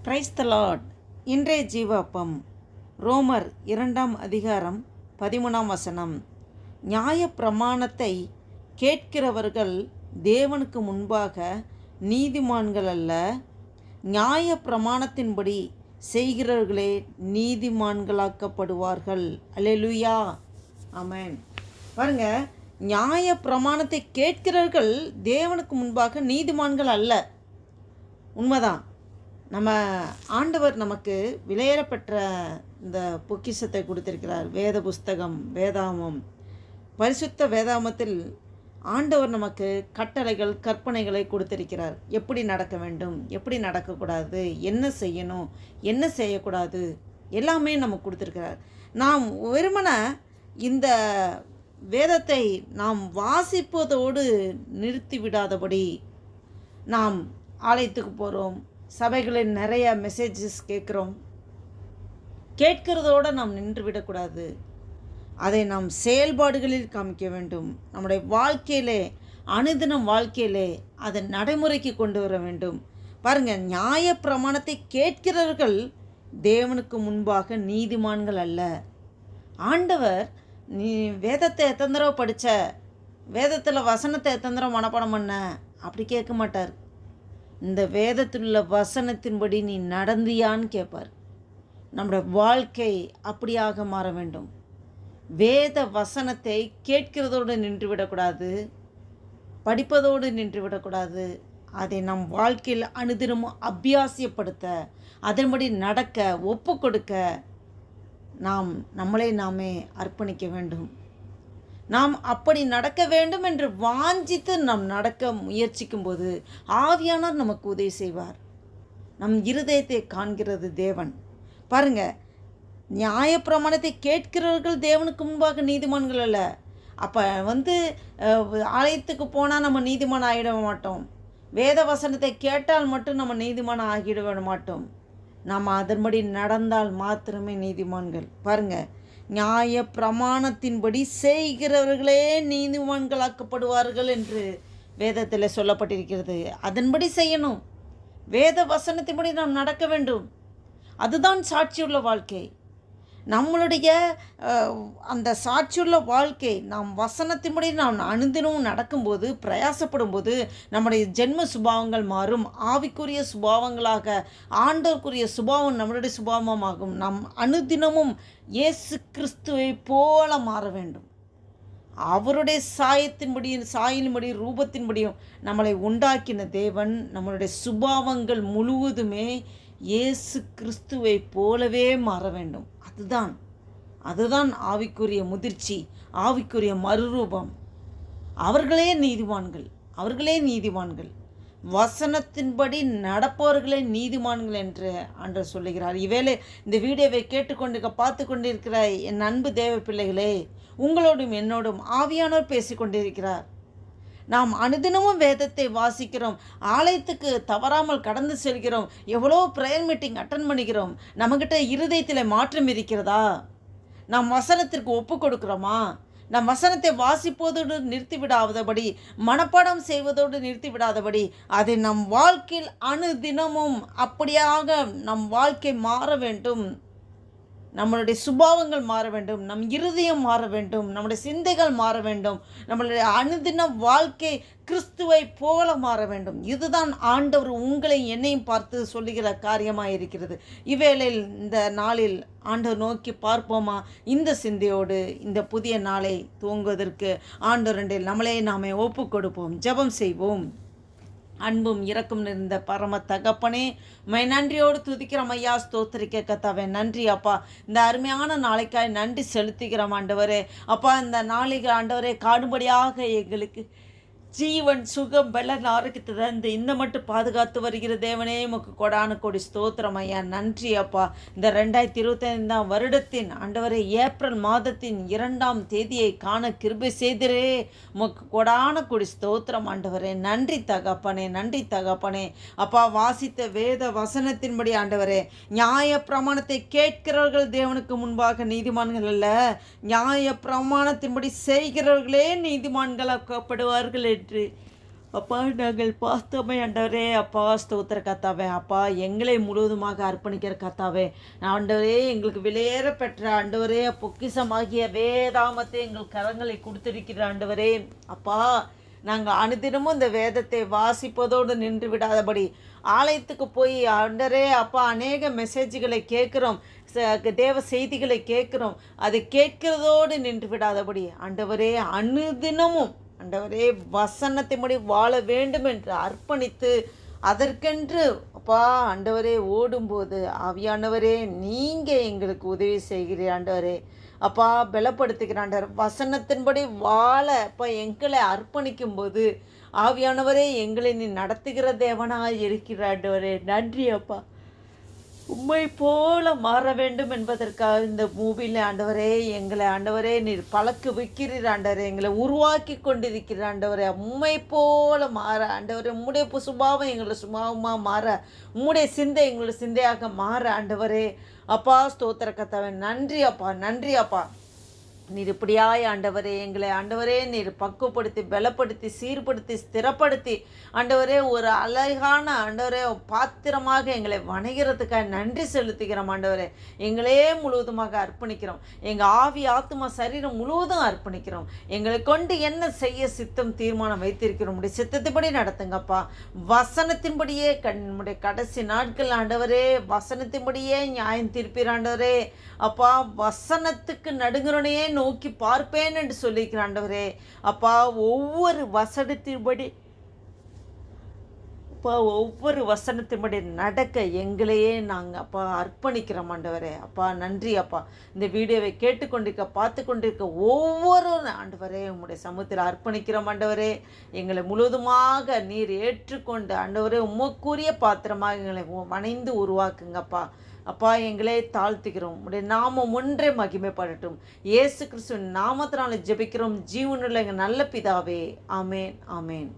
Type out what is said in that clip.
Praise the Lord. இன்றைய ஜீவாப்பம் ரோமர் 2 அதிகாரம் 13 நியாய பிரமாணத்தை கேட்கிறவர்கள் தேவனுக்கு முன்பாக நீதிமான்கள் அல்ல, நியாய பிரமாணத்தின்படி செய்கிறவர்களே நீதிமான்களாக்கப்படுவார்கள். அல்லேலூயா, ஆமென். பாருங்க, நியாய பிரமாணத்தை கேட்கிறவர்கள் தேவனுக்கு முன்பாக நீதிமான்கள் அல்ல. உண்மைதான். நம்ம ஆண்டவர் நமக்கு விலையேறப்பெற்ற இந்த பொக்கிஷத்தை கொடுத்திருக்கிறார். வேத புஸ்தகம், வேதாமம். பரிசுத்த வேதாமத்தில் ஆண்டவர் நமக்கு கட்டளைகள், கற்பனைகளை கொடுத்திருக்கிறார். எப்படி நடக்க வேண்டும், எப்படி நடக்கக்கூடாது, என்ன செய்யணும், என்ன செய்யக்கூடாது, எல்லாமே நமக்கு கொடுத்திருக்கிறார். நாம் வெறுமன இந்த வேதத்தை நாம் வாசிப்பதோடு நிறுத்திவிடாதபடி, நாம் ஆலயத்துக்கு போகிறோம், சபைகளில் நிறைய மெசேஜஸ் கேட்கிறதோடு நாம் நின்று விடக்கூடாது. அதை நாம் செயல்பாடுகளில் காமிக்க வேண்டும். நம்முடைய வாழ்க்கையிலே, அனுதினம் வாழ்க்கையிலே அதை நடைமுறைக்கு கொண்டு வர வேண்டும். பாருங்கள், நியாய பிரமாணத்தை கேட்கிறவர்கள் தேவனுக்கு முன்பாக நீதிமான்கள் அல்ல. ஆண்டவர் நீ வேதத்தை எத்தனை தடவை படித்த, வேதத்தில் வசனத்தை எத்தனை தடவை மனப்பாடம் பண்ண அப்படி கேட்க மாட்டார். இந்த வேதத்தில் உள்ள வசனத்தின்படி நீ நடந்தியான்னு கேட்பார். நம்முடைய வாழ்க்கை அப்படியாக மாற வேண்டும். வேத வசனத்தை கேட்கிறதோடு நின்றுவிடக்கூடாது, படிப்பதோடு நின்றுவிடக்கூடாது. அதை நம் வாழ்க்கையில் அனுதினமும் அபியாசியப்படுத்த, அதன்படி நடக்க, ஒப்பு கொடுக்க நாம் நம்மளை நாமே அர்ப்பணிக்க வேண்டும். நாம் அப்படி நடக்க வேண்டும் என்று வாஞ்சித்து நாம் நடக்க முயற்சிக்கும்போது ஆவியானவர் நமக்கு உதவி செய்வார். நம் இருதயத்தை காண்கிறது தேவன். பாருங்க, நியாயப்பிரமாணத்தை கேட்கிறவர்கள் தேவனுக்கு முன்பாக நீதிமான்கள் அல்ல. அப்போ ஆலயத்துக்கு போனால் நம்ம நீதிமான் ஆகிட மாட்டோம். வேத வசனத்தை கேட்டால் மட்டும் நம்ம நீதிமான் ஆகிட மாட்டோம். நாம் அதன்படி நடந்தால் மாத்திரமே நீதிமான்கள். பாருங்கள், நியாய பிரமாணத்தின்படி செய்கிறவர்களே நீதிமான்களாக்கப்படுவார்கள் என்று வேதத்தில் சொல்லப்பட்டிருக்கிறது. அதன்படி செய்யணும். வேத வசனத்தின்படி நாம் நடக்க வேண்டும். அதுதான் சாட்சியுள்ள வாழ்க்கை. நம்மளுடைய அந்த சாட்சியுள்ள வாழ்க்கை, நாம் வசனத்தின்படி நாம் அனுதினமும் நடக்கும்போது, பிரயாசப்படும்போது நம்முடைய ஜென்ம சுபாவங்கள் மாறும். ஆவிக்குரிய சுபாவங்களாக ஆண்டவருக்குரிய சுபாவம் நம்மளுடைய சுபாவமாகும். நாம் அனுதினமும் இயேசு கிறிஸ்துவை போல மாற வேண்டும். அவருடைய சாயின்படி ரூபத்தின்படியும் நம்மளை உண்டாக்கின தேவன் நம்மளுடைய சுபாவங்கள் முழுவதுமே இயேசு கிறிஸ்துவை போலவே மாற வேண்டும். அதுதான் ஆவிக்குரிய முதிர்ச்சி, ஆவிக்குரிய மறுரூபம். அவர்களே நீதிமான்கள். வசனத்தின்படி நடப்பவர்களே நீதிமான்கள் என்று ஆண்டவர் சொல்லுகிறார். இவேளை இந்த வீடியோவை பார்த்து கொண்டிருக்கிற என் அன்பு தேவ பிள்ளைகளே, உங்களோடும் என்னோடும் ஆவியானவர் பேசிக்கொண்டிருக்கிறார். நாம் அனுதினமும் வேதத்தை வாசிக்கிறோம், ஆலயத்துக்கு தவறாமல் கடந்து செல்கிறோம், எவ்வளோ ப்ரேயர் மீட்டிங் அட்டன் பண்ணிக்கிறோம். நம்மக்கிட்ட இருதயத்தில் மாற்றம் இருக்கிறதா? நாம் வசனத்திற்கு ஒப்பு கொடுக்குறோமா? நம் வசனத்தை வாசிப்பதோடு நிறுத்திவிடாதபடி, மனப்பாடம் செய்வதோடு நிறுத்திவிடாதபடி, அதை நம் வாழ்க்கையில் அனுதினமும் அப்படியாக நம் வாழ்க்கை மாற வேண்டும். நம்மளுடைய சுபாவங்கள் மாற வேண்டும், நம் இருதயம் மாற வேண்டும், நம்முடைய சிந்தைகள் மாற வேண்டும், நம்மளுடைய அனுதின வாழ்க்கை கிறிஸ்துவை போல மாற வேண்டும். இதுதான் ஆண்டவர் உங்களை என்னையும் பார்த்து சொல்லுகிற காரியமாக இருக்கிறது. இவ்வேளையில் இந்த நாளில் ஆண்டவர் நோக்கி பார்ப்போமா? இந்த சிந்தையோடு இந்த புதிய நாளை துவங்குவதற்கு ஆண்டவரில் நாமே ஒப்பு கொடுப்போம். ஜெபம் செய்வோம். அன்பும் இரக்கம் நிறைந்த பரம தகப்பனே, நன்றியோடு துதிக்கிறோம் ஐயா, ஸ்தோத்திரிக்க கத்தாவே. நன்றி அப்பா, இந்த அருமையான நாளைக்காய் நன்றி செலுத்துகிறோம் ஆண்டவரே. அப்பா, இந்த நாளைக்கு ஆண்டவரே காடுபடியாக எங்களுக்கு ஜீவன், சுகம், பலன், ஆரோக்கியத்தை தந்து இந்த மட்டும் பாதுகாத்து வருகிற தேவனே, உமக்கு கொடான கொடி ஸ்தோத்திரம் ஐயா. நன்றி அப்பா. இந்த 2025 வருடத்தின் ஆண்டவரே ஏப்ரல் மாதத்தின் 2ஆம் தேதியை காண கிருபை செய்திரே, உமக்கு கொடான கொடி ஸ்தோத்திரம் ஆண்டவரே. நன்றி தகப்பனே. அப்பா, வாசித்த வேத வசனத்தின்படி ஆண்டவரே, நியாய பிரமாணத்தை கேட்கிறவர்கள் தேவனுக்கு முன்பாக நீதிமான்கள் அல்ல, நியாய பிரமாணத்தின்படி செய்கிறவர்களே நீதிமான்களாக்கப்படுவார்கள் என்று அப்பா நாங்கள் பார்த்தோமே ஆண்டவரே, அப்பா ஸ்தோத்திர கர்த்தாவே, அப்பா எங்களை முழுவதுமாக அர்ப்பணிக்கிற கர்த்தாவே, ஆண்டவரே எங்களுக்கு விலையேற பெற்ற ஆண்டவரே பொக்கிஷமாகிய வேதாமத்தை எங்கள் கரங்களை கொடுத்திருக்கிற ஆண்டவரே, அப்பா நாங்கள் அனுதினமும் இந்த வேதத்தை வாசிப்பதோடு நின்று விடாதபடி ஆலயத்துக்கு போய் ஆண்டவரே அப்பா அநேக மெசேஜ்களை கேட்குறோம், தேவ செய்திகளை கேட்குறோம், அதை கேட்கிறதோடு நின்று விடாதபடி ஆண்டவரே அனுதினமும் ஆண்டவரே வசனத்தின்படி வாழ வேண்டும் என்று அர்ப்பணித்து அதற்கென்று அப்பா ஆண்டவரே ஓடும்போது ஆவியானவரே நீங்கள் எங்களுக்கு உதவி செய்கிறீர் ஆண்டவரே. அப்பா பலப்படுத்துகிற ஆண்டவர் வசனத்தின்படி வாழ அப்பா எங்களை அர்ப்பணிக்கும் போது ஆவியானவரே எங்களை நீ நடத்துகிற தேவனாக இருக்கிற ஆண்டவரே. நன்றி அப்பா. உம்மை போல மாற வேண்டும் என்பதற்காக இந்த மூவியில் ஆண்டவரே எங்களை ஆண்டவரே நீர் பழக்க வைக்கிறீர் ஆண்டவரே, எங்களை உருவாக்கி கொண்டிருக்கிற ஆண்டவரே. உம்மை போல மாற ஆண்டவரே, உம்முடைய சுபாவம் எங்களை சுபாவமாக மாற, உம்முடைய சிந்தை எங்களுடைய சிந்தையாக மாற ஆண்டவரே. அப்பா ஸ்தோத்திர கர்த்தாவே, நன்றி அப்பா, நன்றி அப்பா. நீர் இப்படியாய் ஆண்டவரே எங்களை ஆண்டவரே நீர் பக்குவப்படுத்தி பலப்படுத்தி சீர்படுத்தி ஸ்திரப்படுத்தி ஆண்டவரே ஒரு அழகான ஆண்டவரே பாத்திரமாக எங்களை வணங்கிறதுக்காக நன்றி செலுத்துகிறோம் ஆண்டவரே. எங்களே முழுவதுமாக அர்ப்பணிக்கிறோம், எங்கள் ஆவி ஆத்மா சரீரம் முழுவதும் அர்ப்பணிக்கிறோம். எங்களை கொண்டு என்ன செய்ய சித்தம் தீர்மானம் வைத்திருக்கிறோம், உடைய சித்தத்தின்படி நடத்துங்கப்பா. வசனத்தின்படியே நம்முடைய கடைசி நாட்கள் ஆண்டவரே வசனத்தின்படியே நியாயம் தீர்ப்பீர் ஆண்டவரே. அப்பா வசனத்துக்கு நடுங்குறனையே நோக்கி பார்ப்பேன் என்று சொல்லியிருக்கிற ஆண்டவரே. அப்பா ஒவ்வொரு வசனத்தின்படி அப்பா ஒவ்வொரு வசனத்தின்படி நடக்க எங்களையே நாங்கள் அப்பா அர்ப்பணிக்கிறோம் ஆண்டவரே. அப்பா நன்றி அப்பா. இந்த வீடியோவை கேட்டுக்கொண்டிருக்க பார்த்து கொண்டிருக்க ஒவ்வொரு ஆண்டவரே உம்முடைய சமூகத்தில் அர்ப்பணிக்கிறோம் ஆண்டவரே. எங்களை முழுவதுமாக நீர் ஏற்றுக்கொண்டு ஆண்டவரே உமக்குரிய பாத்திரமாக எங்களை வணைந்து உருவாக்குங்கப்பா. அப்பா எங்களே தாழ்த்துகிறோம், உடைய நாமம் ஒன்றே மகிமைப்படட்டும். இயேசு கிறிஸ்துவின் நாமத்தினால ஜெபிக்கிறோம் ஜீவனுள்ள எங்கள் நல்ல பிதாவே. ஆமேன், ஆமேன்.